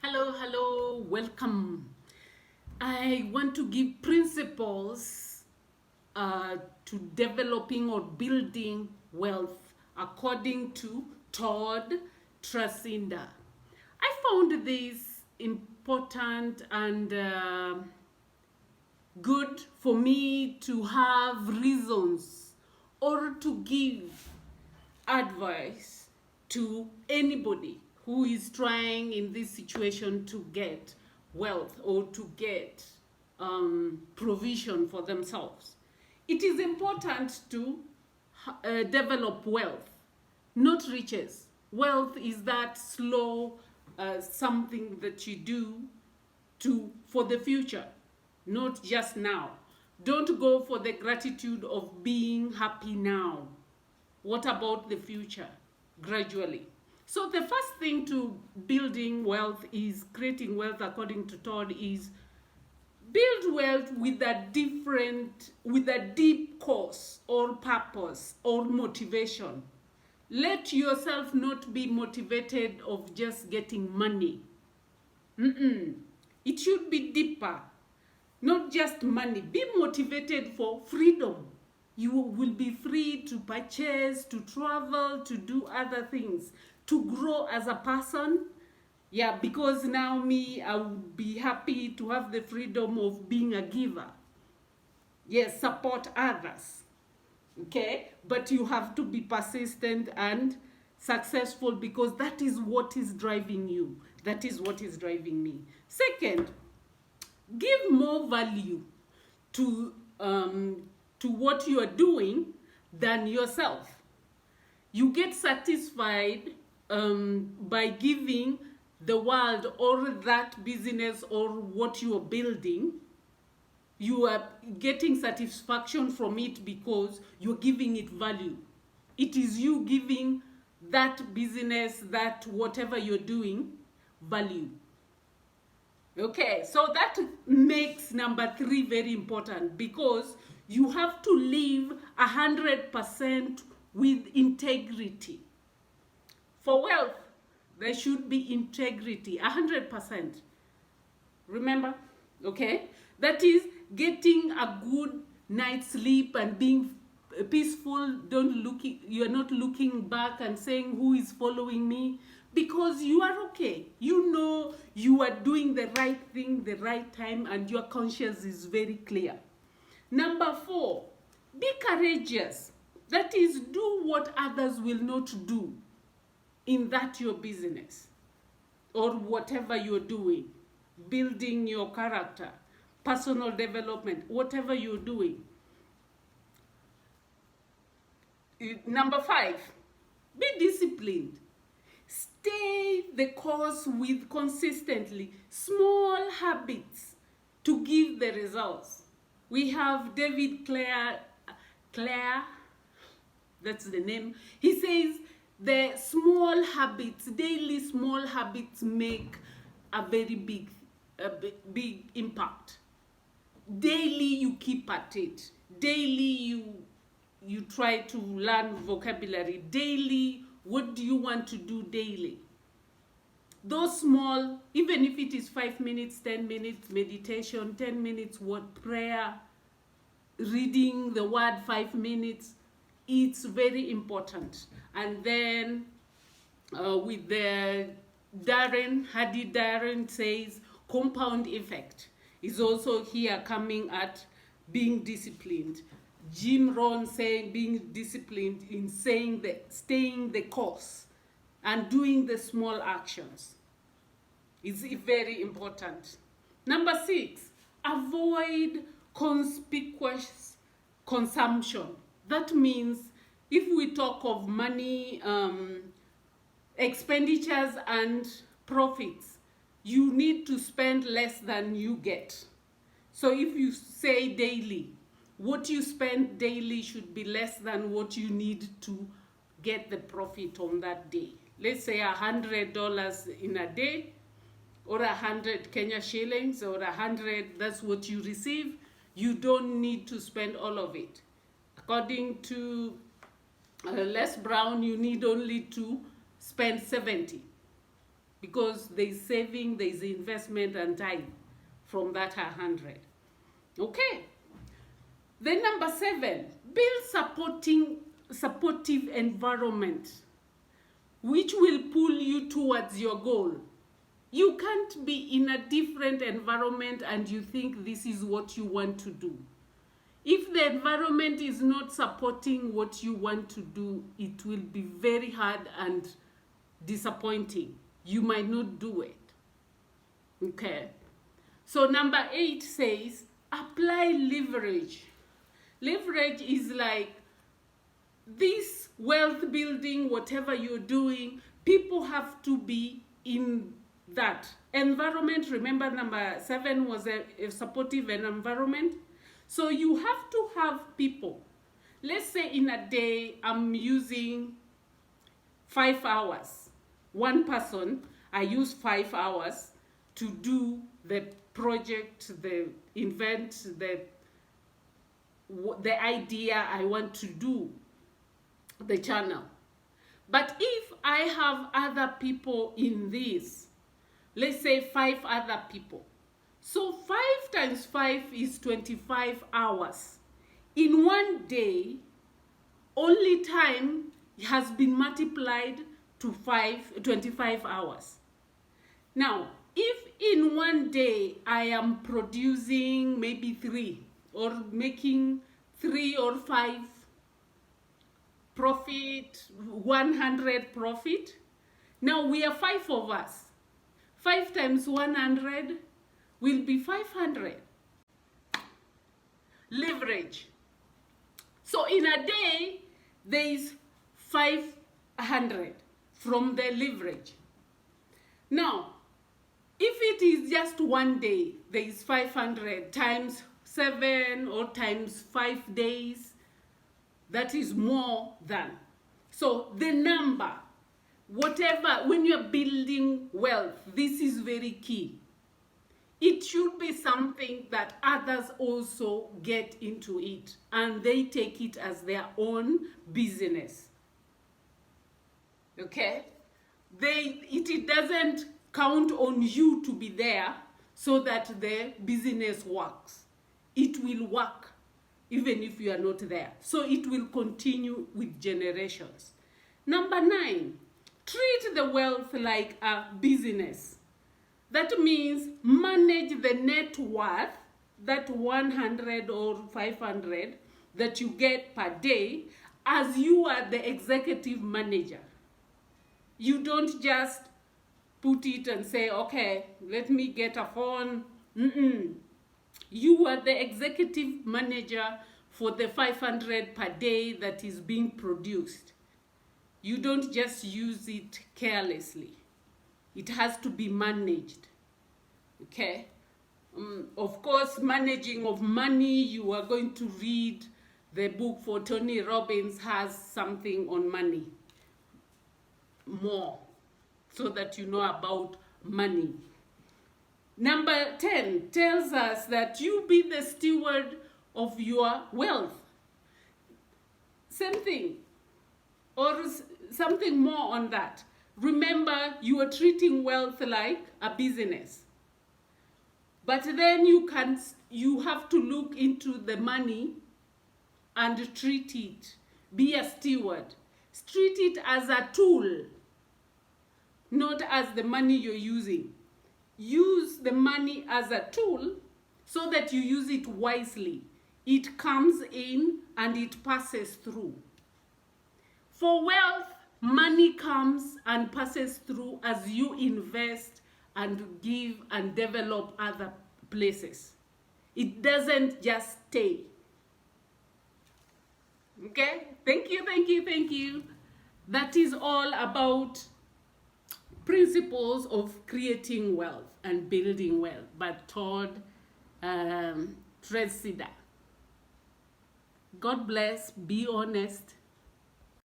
Hello, welcome. I want to give principles to developing or building wealth according to Todd T. I found this important and good for me to have reasons or to give advice to anybody who is trying in this situation to get wealth or to get provision for themselves. It is important to develop wealth, not riches. Wealth is that slow something that you do for the future, not just now. Don't go for the gratitude of being happy now. What about the future? Gradually. So the first thing to building wealth is creating wealth according to Todd is build wealth with a deep cause or purpose or motivation. Let yourself not be motivated of just getting money. It should be deeper, not just money. Be motivated for freedom. You will be free to purchase, to travel, to do other things, to grow as a person. Yeah, because now I would be happy to have the freedom of being a giver. Yes, support others. Okay? But you have to be persistent and successful because that is what is driving you. That is what is driving me. Second, give more value to what you are doing than yourself. You get satisfied by giving the world or that business or what you are building. You are getting satisfaction from it because you're giving it value. It is you giving that business, that whatever you're doing, value. Okay, so that makes number 3 very important because you have to live 100% with integrity. For wealth, there should be integrity, 100%. Remember? Okay? That is getting a good night's sleep and being peaceful. You're not looking back and saying who is following me, because you are okay. You know you are doing the right thing the right time and your conscience is very clear. Number 4, be courageous. That is, do what others will not do in that your business or whatever you're doing, building your character, personal development, whatever you're doing. Number 5, be disciplined. Stay the course with consistently small habits to give the results. We have David Clare, that's the name. He says the small habits, daily small habits make a very big impact. Daily you keep at it. Daily you try to learn vocabulary. Daily, what do you want to do daily? Those small, even if it is 5 minutes, 10 minutes meditation, 10 minutes word prayer, reading the word 5 minutes, it's very important. And then with the Darren says compound effect is also here coming at being disciplined. Jim Rohn saying being disciplined in staying the course and doing the small actions is very important. Number 6, avoid conspicuous consumption. That means if we talk of money, expenditures and profits, you need to spend less than you get. So if you say daily, what you spend daily should be less than what you need to get the profit on that day. Let's say $100 in a day, or 100 Kenya shillings, or 100, that's what you receive. You don't need to spend all of it. According to Les Brown, you need only to spend 70. because there's saving, there's investment and time from that 100. Okay. Then number 7, build supportive environment which will pull you towards your goal. You can't be in a different environment and you think this is what you want to do. If the environment is not supporting what you want to do, it will be very hard and disappointing. You might not do it. Okay. So number 8 says, apply leverage. Leverage is like this wealth building, whatever you're doing, people have to be in that environment. Remember, number 7 was a supportive environment. So you have to have people. Let's say in a day, I'm using 5 hours. One person, I use 5 hours to do the project, the event, the idea I want to do, the channel. But if I have other people in this, let's say 5 other people, so 5 times 5 is 25 hours. In one day, only time has been multiplied to 25 hours. Now, if in one day I am producing maybe 3 or making 3 or 5 profit, 100 profit. Now we are 5 of us. 5 times 100 will be 500. Leverage. So in a day, there is 500 from the leverage. Now, if it is just one day, there is 500 times 7 or times 5 days. That is more than. So the number, whatever, when you're building wealth, this is very key. It should be something that others also get into it and they take it as their own business. Okay? It doesn't count on you to be there so that the business works. It will work even if you are not there. So it will continue with generations. Number 9, treat the wealth like a business. That means manage the net worth, that 100 or 500 that you get per day, as you are the executive manager. You don't just put it and say, okay, let me get a phone. You are the executive manager for the 500 per day that is being produced. You don't just use it carelessly. It has to be managed. Okay? Of course, managing of money, you are going to read the book for Tony Robbins, has something on money more, so that you know about money. Number 10 tells us that you be the steward of your wealth. Same thing, or something more on that. Remember, you are treating wealth like a business. But then you have to look into the money and treat it. Be a steward. Treat it as a tool, not as the money you're using. Use the money as a tool so that you use it wisely. It comes in and it passes through. For wealth, money comes and passes through as you invest and give and develop other places. It doesn't just stay. Okay? Thank you. That is all about principles of creating wealth and building wealth by Todd T. God bless. Be honest.